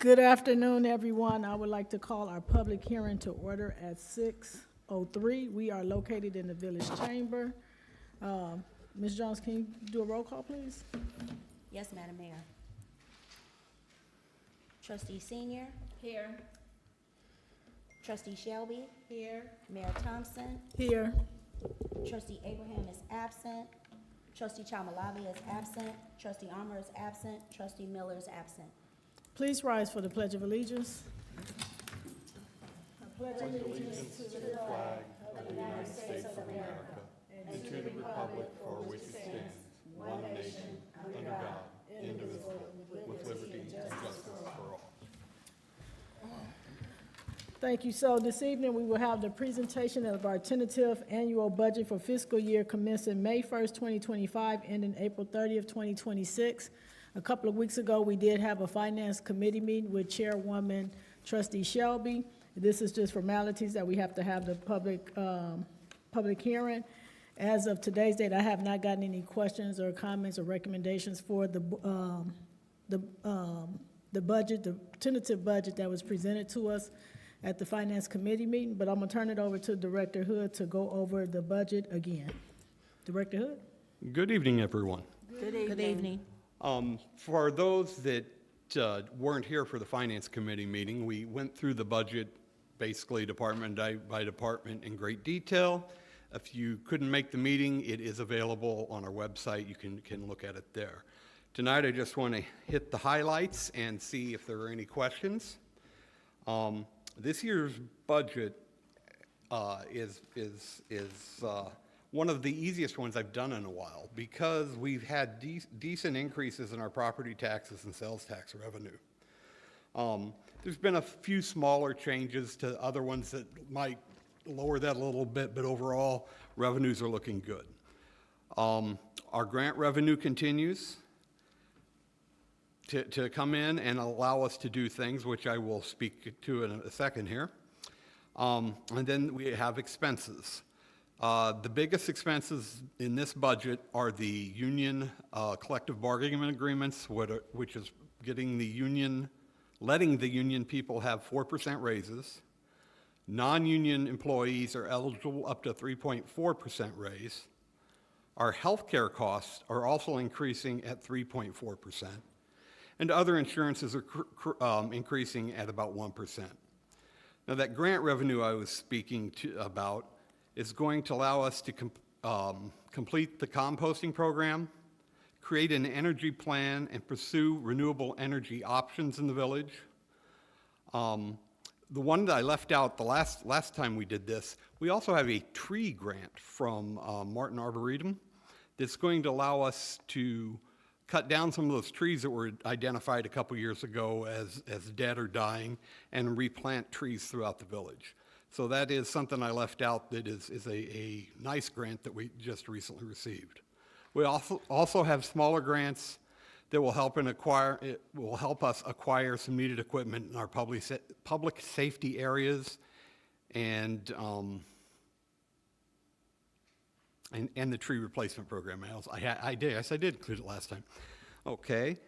Good afternoon, everyone. I would like to call our public hearing to order at 6:03. We are located in the Village Chamber. Ms. Jones, can you do a roll call, please? Yes, Madam Mayor. Trustee Senior? Here. Trustee Shelby? Here. Mayor Thompson? Here. Trustee Abraham is absent. Trustee Chamalabi is absent. Trustee Armour is absent. Trustee Miller is absent. Please rise for the Pledge of Allegiance. And to the republic for which it stands, one nation, under God, indivisible, with liberty and justice for all. Thank you. So this evening, we will have the presentation of our tentative annual budget for fiscal year commencing May 1st, 2025, ending April 30th, 2026. A couple of weeks ago, we did have a finance committee meeting with Chairwoman Trustee Shelby. This is just formalities that we have to have the public hearing. As of today's date, I have not gotten any questions or comments or recommendations for the budget, the tentative budget that was presented to us at the finance committee meeting, but I'm gonna turn it over to Director Hood to go over the budget again. Director Hood? Good evening, everyone. Good evening. For those that weren't here for the Finance Committee meeting, we went through the budget basically department by department in great detail. If you couldn't make the meeting, it is available on our website. You can look at it there. Tonight, I just want to hit the highlights and see if there are any questions. This year's budget is one of the easiest ones I've done in a while because we've had decent increases in our property taxes and sales tax revenue. There's been a few smaller changes to other ones that might lower that a little bit, but overall, revenues are looking good. Our grant revenue continues to come in and allow us to do things, which I will speak to in a second here. And then we have expenses. The biggest expenses in this budget are the union collective bargaining agreements, which is letting the union people have 4% raises. Non-union employees are eligible up to 3.4% raise. Our healthcare costs are also increasing at 3.4%. And other insurances are increasing at about 1%. Now that grant revenue I was speaking about is going to allow us to complete the composting program, create an energy plan, and pursue renewable energy options in the village. The one that I left out the last time we did this, we also have a tree grant from Martin Arboretum that's going to allow us to cut down some of those trees that were identified a couple years ago as dead or dying and replant trees throughout the village. So that is something I left out that is a nice grant that we just recently received. We also have smaller grants that will help us acquire some needed equipment in our public safety areas and the tree replacement program. I did include it last time. Okay.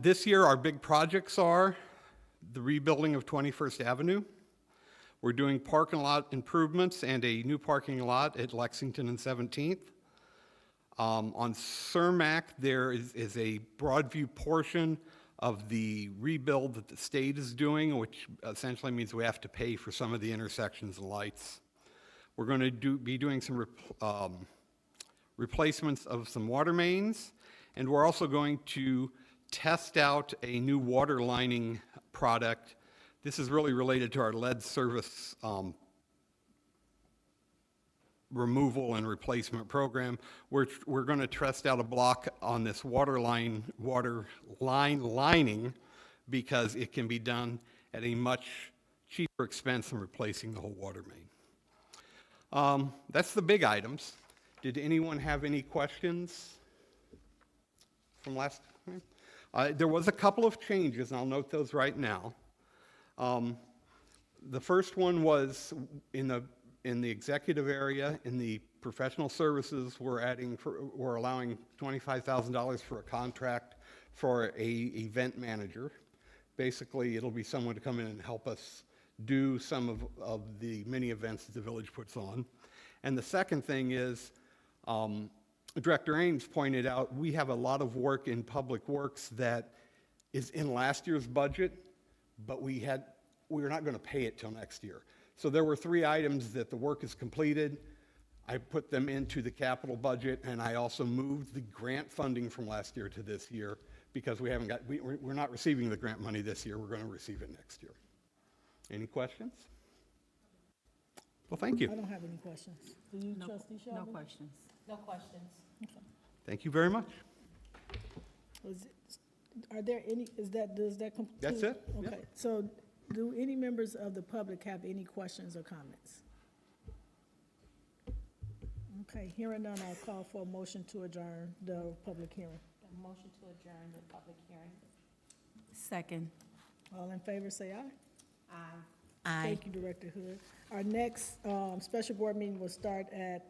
This year our big projects are the rebuilding of 21st Avenue. We're doing parking lot improvements and a new parking lot at Lexington and 17th. On Cermak, there is a Broadview portion of the rebuild that the state is doing, which essentially means we have to pay for some of the intersections and lights. We're going to be doing some replacements of some water mains, and we're also going to test out a new water lining product. This is really related to our lead service removal and replacement program. We're going to test out a block on this water line lining because it can be done at a much cheaper expense than replacing the whole water main. That's the big items. Did anyone have any questions from last time? There was a couple of changes, and I'll note those right now. The first one was in the executive area, in the professional services, we're allowing $25,000 for a contract for a event manager. Basically, it'll be someone to come in and help us do some of the many events that the village puts on. And the second thing is, Director Ames pointed out, we have a lot of work in Public Works that is in last year's budget, but we're not going to pay it till next year. So there were 3 items that the work is completed. I put them into the capital budget, and I also moved the grant funding from last year to this year because we're not receiving the grant money this year. We're going to receive it next year. Any questions? Well, thank I you. don't have any questions. Do you, trustee Shelby? No questions. No questions. Thank you very much. Are there any, does that complete? That's it, yeah. Okay, so do any members of the public have any questions or comments? Okay, hearing none, I'll call for a motion to adjourn the public hearing. A motion to adjourn the public hearing. Second. All in favor, say aye. Aye. Aye. Thank you, Director Hood. Our next special board meeting will start at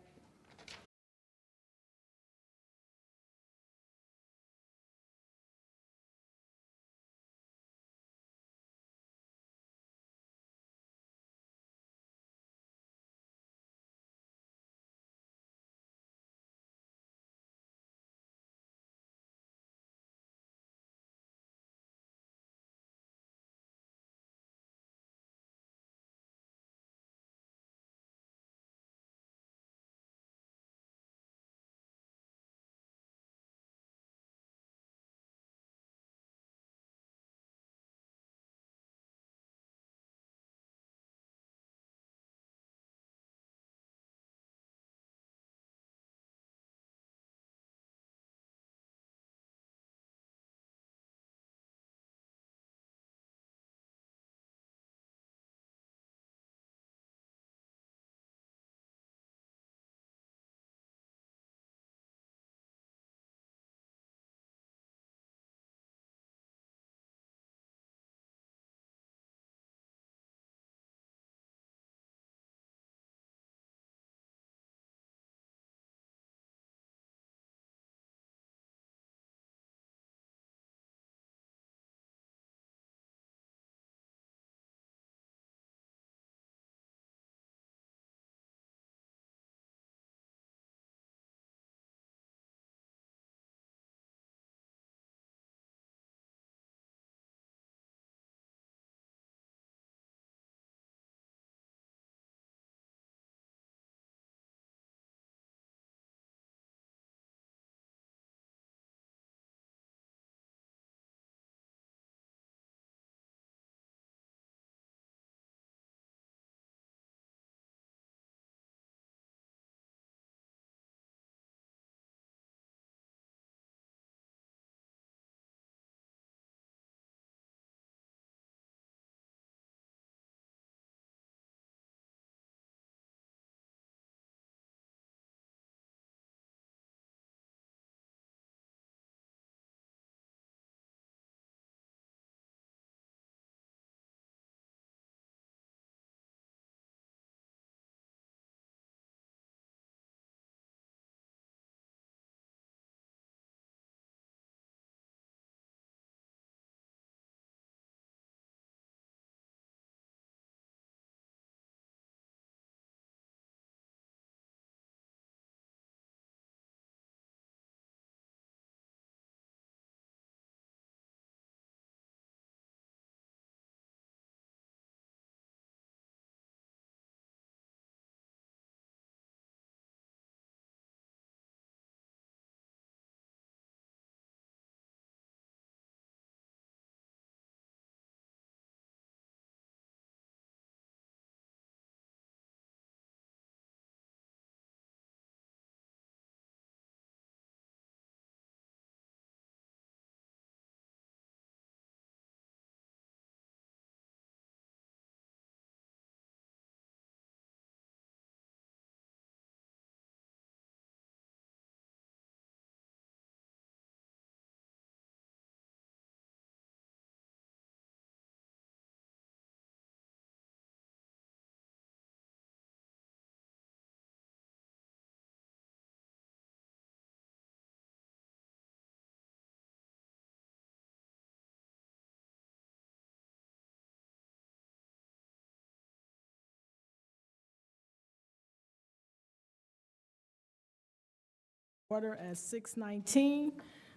Order at 6:19.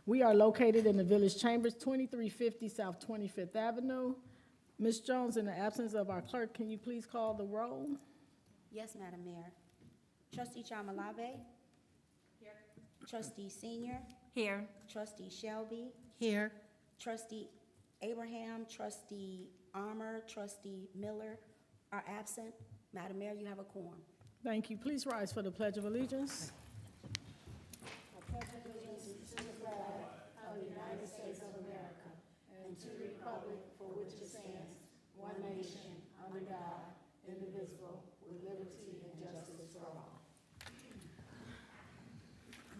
We are located in the Village Chambers, 2350 South 25th Avenue. Ms. Jones, in the absence of our clerk, can you please call the roll? Yes, Madam Mayor. Trustee Chamalave? Here. Trustee Senior? Here. Trustee Shelby? Here. Trustee Abraham, Trustee Armour, Trustee Miller are absent. Madam Mayor, you have a quorum. Thank you. Please rise for the Pledge of Allegiance.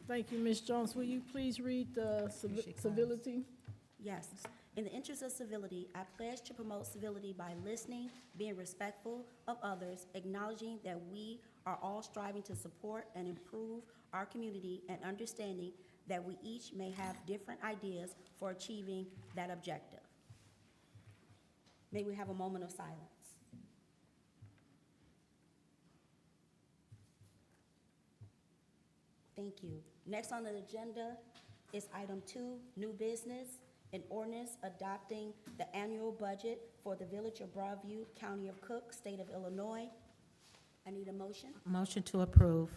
Thank you, Ms. Jones. Will you please read the civility? Yes. In the interest of civility, I pledge to promote civility by listening, being respectful of others, acknowledging that we are all striving to support and improve our community, and understanding that we each may have different ideas for achieving that objective. May we have a moment of silence? Thank you. Next on the agenda is item 2, new business, an ordinance adopting the annual budget for the Village of Broadview, County of Cook, State of Illinois. I need a motion. Motion to approve.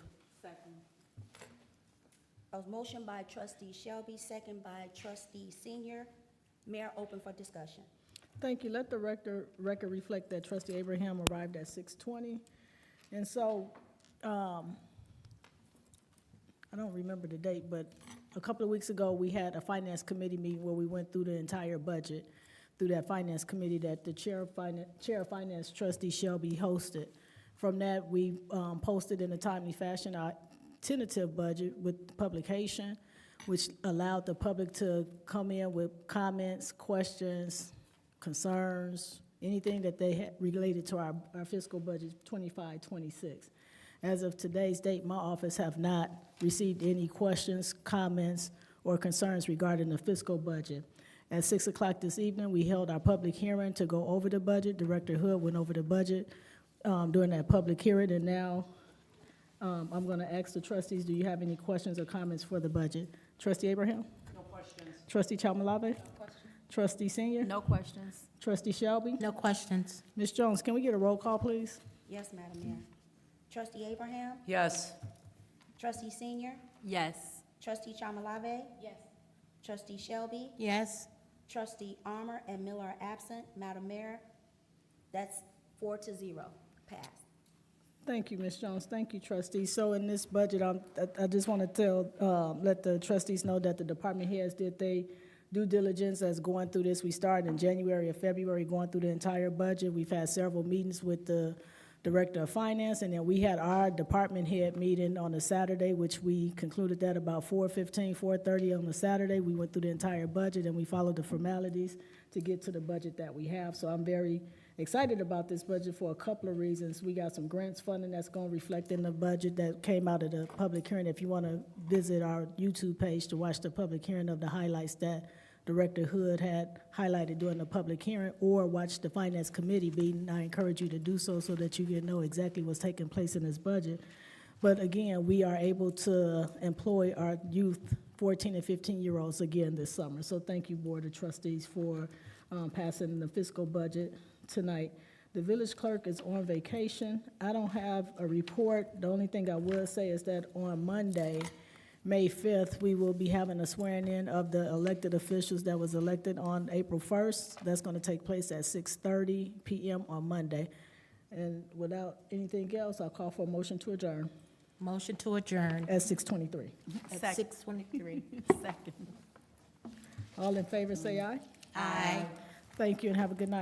A motion by trustee Shelby, second by trustee Senior. Mayor, open for discussion. Thank you. Let the record reflect that trustee Abraham arrived at 6:20. And so, I don't remember the date, but a couple of weeks ago, we had a finance committee meeting where we went through the entire budget through that finance committee that the chair of finance, trustee Shelby, hosted. From that, we posted in a timely fashion our tentative budget with publication, which allowed the public to come in with comments, questions, concerns, anything that they had related to our fiscal budget 25-26. As of today's date, my office have not received any questions, comments, or concerns regarding the fiscal budget. At 6 o'clock this evening, we held our public hearing to go over the budget. Director Hood went over the budget during that public hearing, and now I'm going to ask the trustees, do you have any questions or comments for the budget? Trustee Abraham? No questions. Trustee Chamalave? No questions. Trustee Senior? No questions. Trustee Shelby? No questions. Ms. Jones, can we get a roll call, please? Yes, Madam Mayor. Trustee Abraham? Yes. Trustee Senior? Yes. Trustee Chamalave? Yes. Trustee Shelby? Yes. Trustee Armour and Miller are absent. Madam Mayor, that's 4-0, passed. Thank you, Ms. Jones. Thank you, trustees. So in this budget, I just want to let the trustees know that the department heads did their due diligence as going through this. We started in January or February going through the entire budget. We've had several meetings with the Director of Finance, and then we had our department head meeting on a Saturday, which we concluded that about 4:15, 4:30 on the Saturday. We went through the entire budget, and we followed the formalities to get to the budget that we have. So I'm very excited about this budget for a couple of reasons. We got some grants funding that's going to reflect in the budget that came out of the public hearing. If you want to visit our YouTube page to watch the public hearing of the highlights that Director Hood had highlighted during the public hearing, or watch the Finance Committee meeting, I encourage you to do so that you can know exactly what's taking place in this budget. But again, we are able to employ our youth, 14 and 15-year-olds again this summer. So thank you, Board of Trustees, for passing the fiscal budget tonight. The village clerk is on vacation. I don't have a report. The only thing I will say is that on Monday, May 5th, we will be having a swearing-in of the elected officials that was elected on April 1st. That's going to take place at 6:30 p.m. on Monday. And without anything else, I'll call for a motion to adjourn Motion to adjourn. at 6:23. At 6:23. Second. All in favor, say aye. Aye. Thank you, and have a good night.